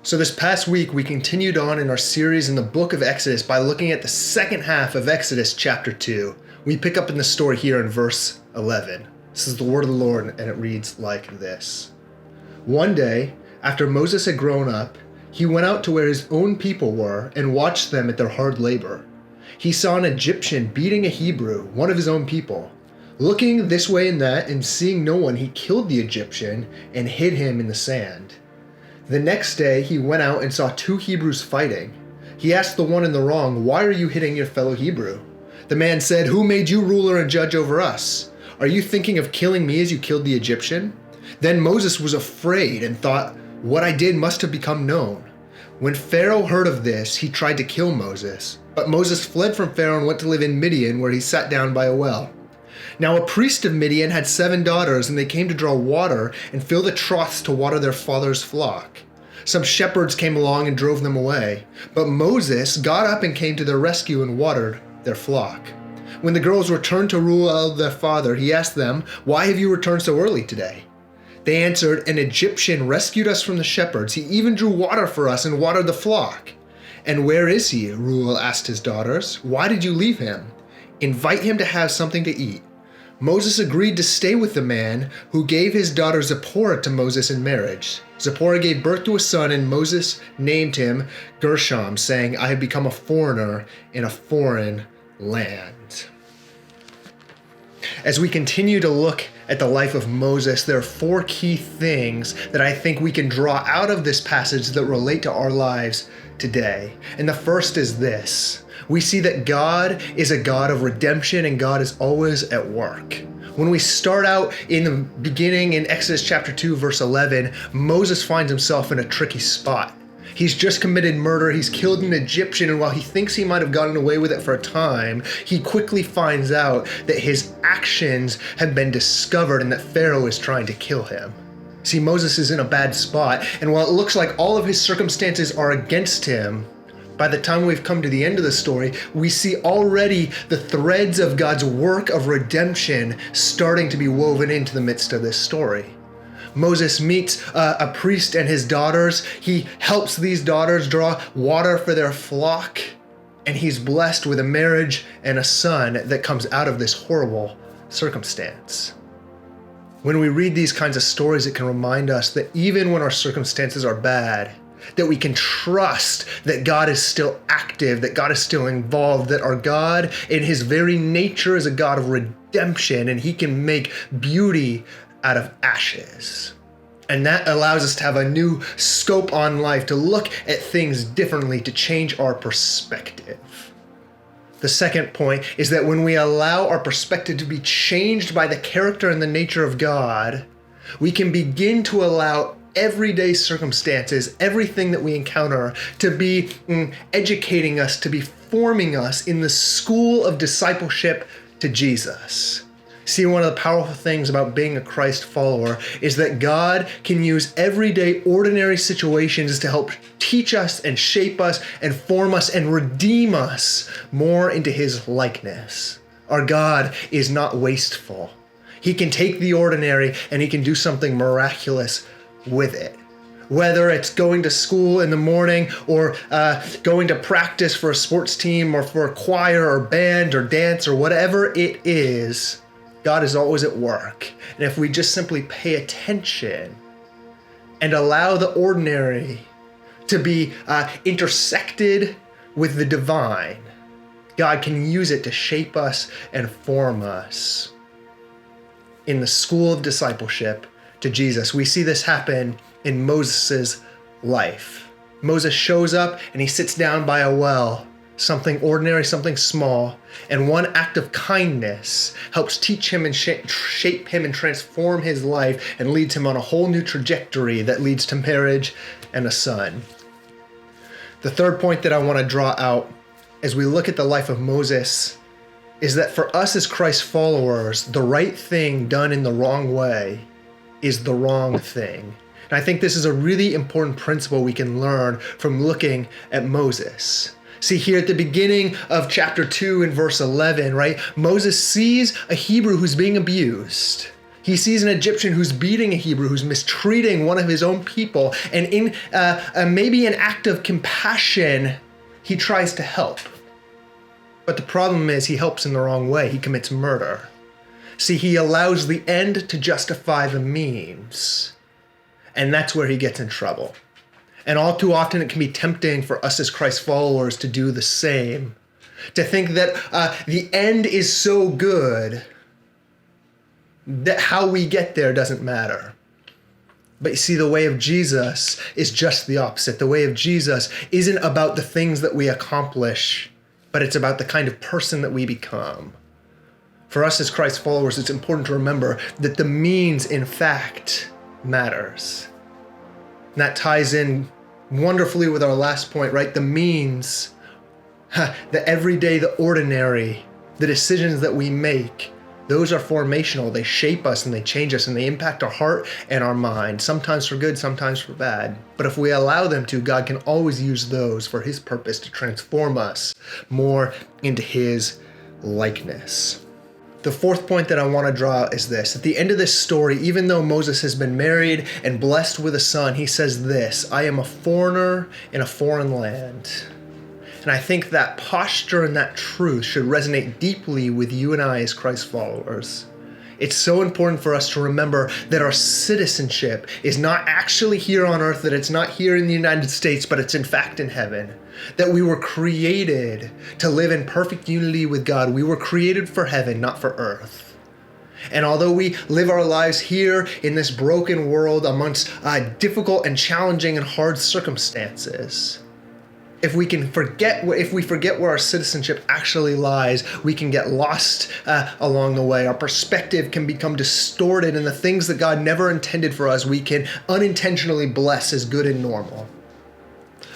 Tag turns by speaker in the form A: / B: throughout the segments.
A: So this past week, we continued on in our series in the book of Exodus by looking at the second half of Exodus chapter 2. We pick up in the story here in verse 11. This is the word of the Lord, and it reads like this. One day, after Moses had grown up, he went out to where his own people were and watched them at their hard labor. He saw an Egyptian beating a Hebrew, one of his own people. Looking this way and that and seeing no one, he killed the Egyptian and hid him in the sand. The next day, he went out and saw two Hebrews fighting. He asked the one in the wrong, "Why are you hitting your fellow Hebrew?" The man said, "Who made you ruler and judge over us? Are you thinking of killing me as you killed the Egyptian?" Then Moses was afraid and thought, "What I did must have become known." When Pharaoh heard of this, he tried to kill Moses. But Moses fled from Pharaoh and went to live in Midian, where he sat down by a well. Now a priest of Midian had 7 daughters, and they came to draw water and fill the troughs to water their father's flock. Some shepherds came along and drove them away, but Moses got up and came to their rescue and watered their flock. When the girls returned to Reuel their father, he asked them, "Why have you returned so early today?" They answered, "An Egyptian rescued us from the shepherds. He even drew water for us and watered the flock." "And where is he?" Reuel asked his daughters. "Why did you leave him? Invite him to have something to eat." Moses agreed to stay with the man who gave his daughter Zipporah to Moses in marriage. Zipporah gave birth to a son, and Moses named him Gershom, saying, "I have become a foreigner in a foreign land." As we continue to look at the life of Moses, there are 4 key things that I think we can draw out of this passage that relate to our lives today. And the first is this. We see that God is a God of redemption, and God is always at work. When we start out in the beginning in Exodus chapter 2, verse 11, Moses finds himself in a tricky spot. He's just committed murder, he's killed an Egyptian, and while he thinks he might have gotten away with it for a time, he quickly finds out that his actions have been discovered and that Pharaoh is trying to kill him. See, Moses is in a bad spot, and while it looks like all of his circumstances are against him, by the time we've come to the end of the story, we see already the threads of God's work of redemption starting to be woven into the midst of this story. Moses meets a priest and his daughters. He helps these daughters draw water for their flock, and he's blessed with a marriage and a son that comes out of this horrible circumstance. When we read these kinds of stories, it can remind us that even when our circumstances are bad, that we can trust that God is still active, that God is still involved, that our God in his very nature is a God of redemption, and he can make beauty out of ashes. And that allows us to have a new scope on life, to look at things differently, to change our perspective. The second point is that when we allow our perspective to be changed by the character and the nature of God, we can begin to allow everyday circumstances, everything that we encounter, to be educating us, to be forming us in the school of discipleship to Jesus. See, one of the powerful things about being a Christ follower is that God can use everyday, ordinary situations to help teach us and shape us and form us and redeem us more into his likeness. Our God is not wasteful. He can take the ordinary and he can do something miraculous with it. Whether it's going to school in the morning or going to practice for a sports team or for a choir or band or dance or whatever it is, God is always at work. And if we just simply pay attention and allow the ordinary to be intersected with the divine, God can use it to shape us and form us in the school of discipleship to Jesus. We see this happen in Moses' life. Moses shows up and he sits down by a well, something ordinary, something small, and one act of kindness helps teach him and shape him and transform his life and leads him on a whole new trajectory that leads to marriage and a son. The third point that I want to draw out as we look at the life of Moses is that for us as Christ followers, the right thing done in the wrong way is the wrong thing. And I think this is a really important principle we can learn from looking at Moses. See, here at the beginning of chapter 2 in verse 11, right, Moses sees a Hebrew who's being abused. He sees an Egyptian who's beating a Hebrew, who's mistreating one of his own people, and in maybe an act of compassion, he tries to help. But the problem is he helps in the wrong way. He commits murder. See, he allows the end to justify the means, and that's where he gets in trouble. And all too often it can be tempting for us as Christ followers to do the same, to think that the end is so good that how we get there doesn't matter. But you see, the way of Jesus is just the opposite. The way of Jesus isn't about the things that we accomplish, but it's about the kind of person that we become. For us as Christ followers, it's important to remember that the means, in fact, matters. And that ties in wonderfully with our last point, right? The means, the everyday, the ordinary, the decisions that we make, those are formational. They shape us and they change us and they impact our heart and our mind, sometimes for good, sometimes for bad. But if we allow them to, God can always use those for his purpose to transform us more into his likeness. The fourth point that I want to draw out is this. At the end of this story, even though Moses has been married and blessed with a son, he says this: I am a foreigner in a foreign land. And I think that posture and that truth should resonate deeply with you and I as Christ followers. It's so important for us to remember that our citizenship is not actually here on earth, that it's not here in the United States, but it's in fact in heaven. That we were created to live in perfect unity with God. We were created for heaven, not for earth. And although we live our lives here in this broken world amongst difficult and challenging and hard circumstances, if we forget where our citizenship actually lies, we can get lost along the way. Our perspective can become distorted, and the things that God never intended for us, we can unintentionally bless as good and normal.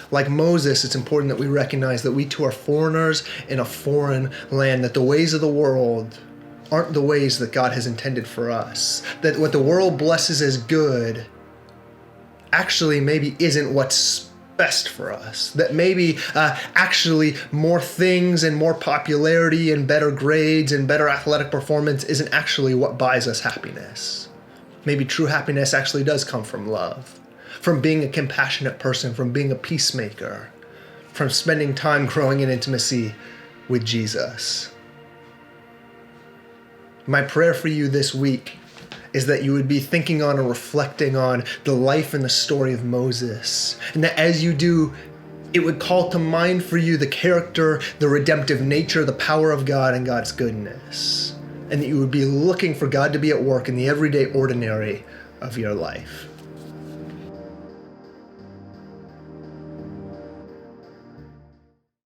A: Like Moses, it's important that we recognize that we too are foreigners in a foreign land, that the ways of the world aren't the ways that God has intended for us, that what the world blesses as good actually maybe isn't what's best for us, that maybe actually more things and more popularity and better grades and better athletic performance isn't actually what buys us happiness. Maybe true happiness actually does come from love, from being a compassionate person, from being a peacemaker, from spending time growing in intimacy with Jesus. My prayer for you this week is that you would be thinking on and reflecting on the life and the story of Moses. And that as you do, it would call to mind for you the character, the redemptive nature, the power of God and God's goodness. And that you would be looking for God to be at work in the everyday ordinary of your life.